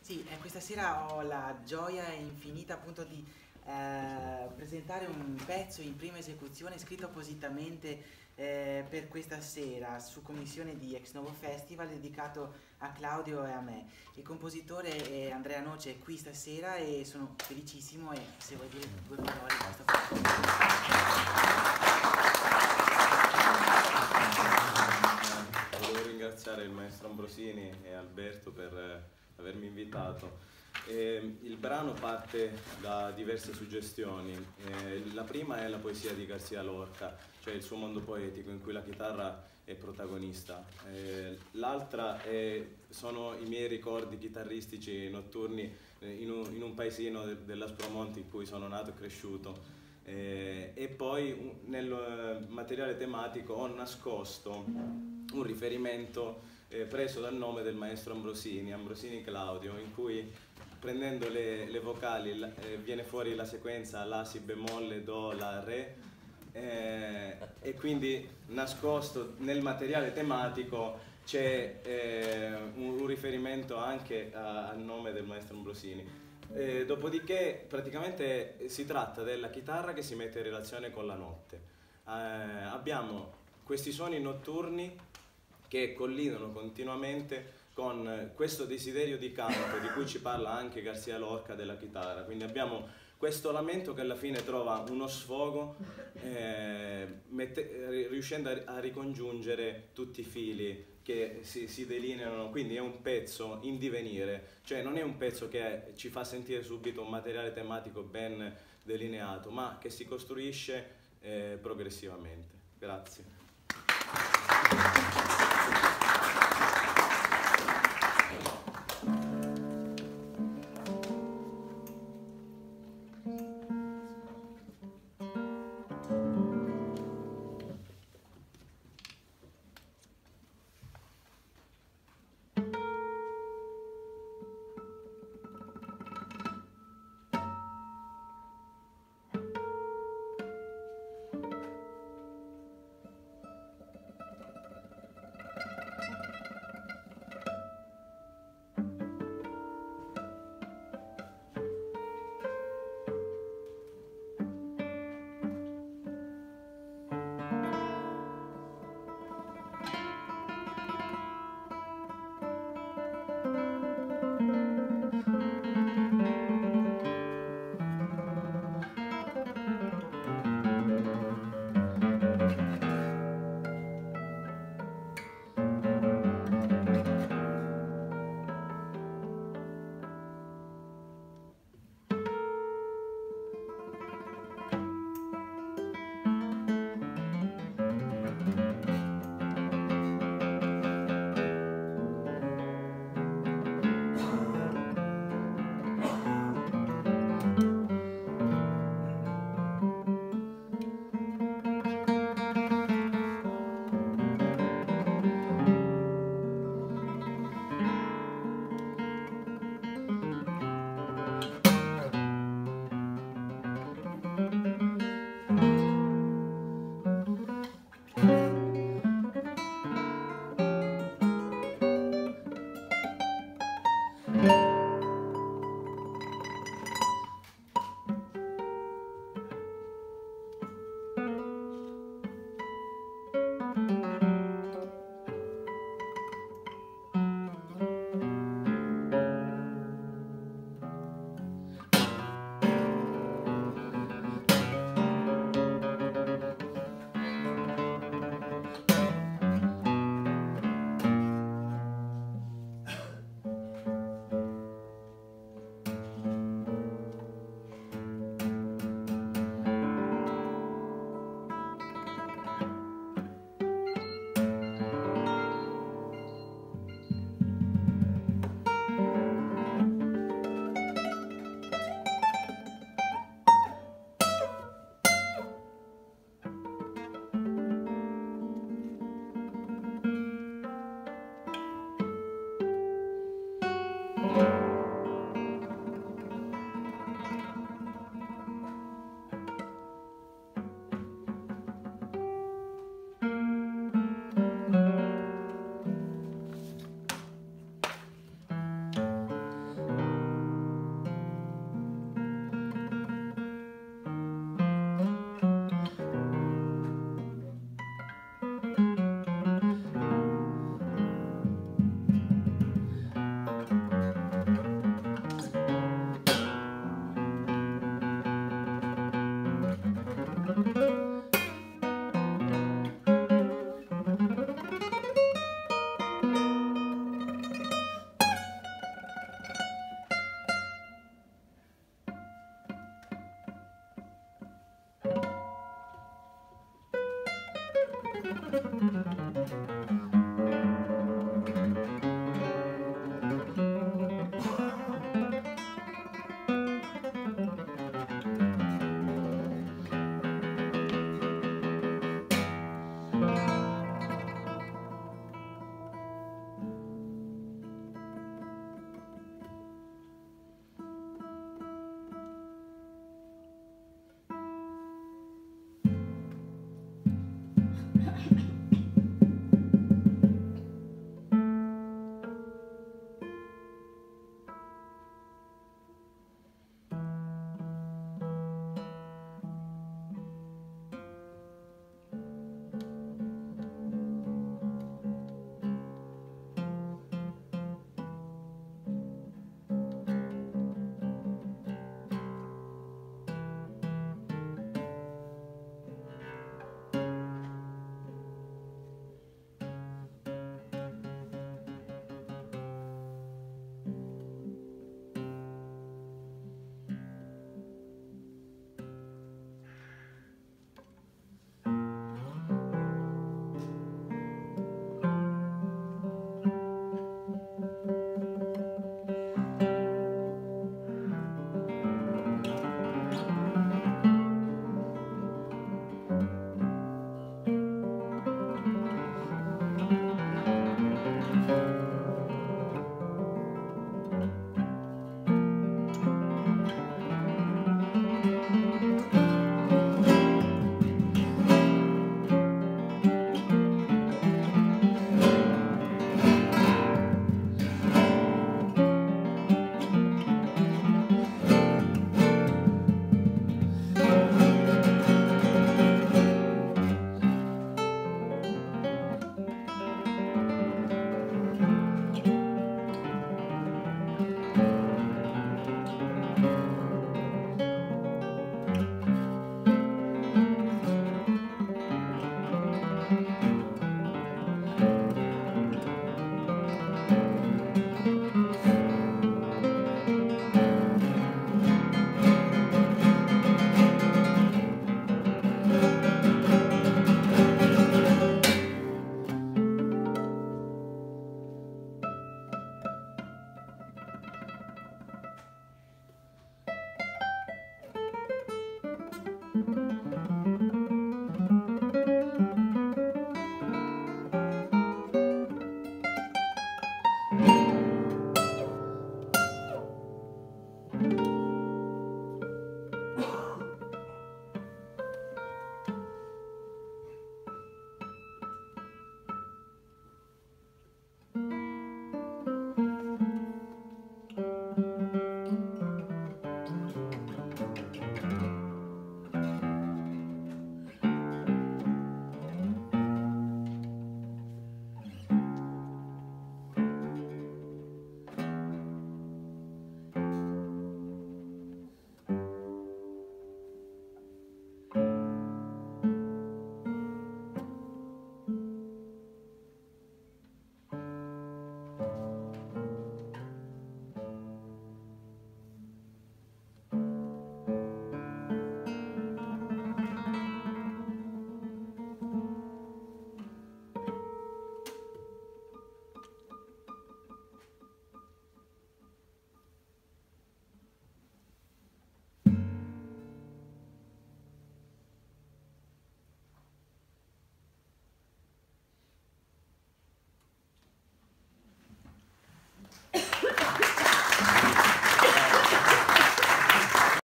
Sì, questa sera ho la gioia infinita appunto di presentare un pezzo in prima esecuzione scritto appositamente per questa sera su commissione di Ex Novo Festival, dedicato a Claudio e a me. Il compositore è Andrea Noce, è qui stasera e sono felicissimo, e se vuoi dire due parole basta. Volevo ringraziare il maestro Ambrosini e Alberto per avermi invitato. Il brano parte da diverse suggestioni. La prima è la poesia di García Lorca, cioè il suo mondo poetico in cui la chitarra è protagonista. L'altra sono i miei ricordi chitarristici notturni in un paesino dell'Aspromonte in cui sono nato e cresciuto. E poi nel materiale tematico ho nascosto un riferimento preso dal nome del maestro Ambrosini, Ambrosini Claudio, in cui prendendo le vocali viene fuori la sequenza La, Si bemolle, Do, La, Re, e quindi nascosto nel materiale tematico c'è un riferimento anche al nome del maestro Ambrosini. Dopodiché praticamente si tratta della chitarra che si mette in relazione con la notte. Abbiamo questi suoni notturni che collidono continuamente con questo desiderio di canto di cui ci parla anche García Lorca della chitarra. Quindi abbiamo questo lamento che alla fine trova uno sfogo riuscendo a ricongiungere tutti i fili che si delineano, quindi è un pezzo in divenire, cioè non è un pezzo che ci fa sentire subito un materiale tematico ben delineato, ma che si costruisce progressivamente. Grazie.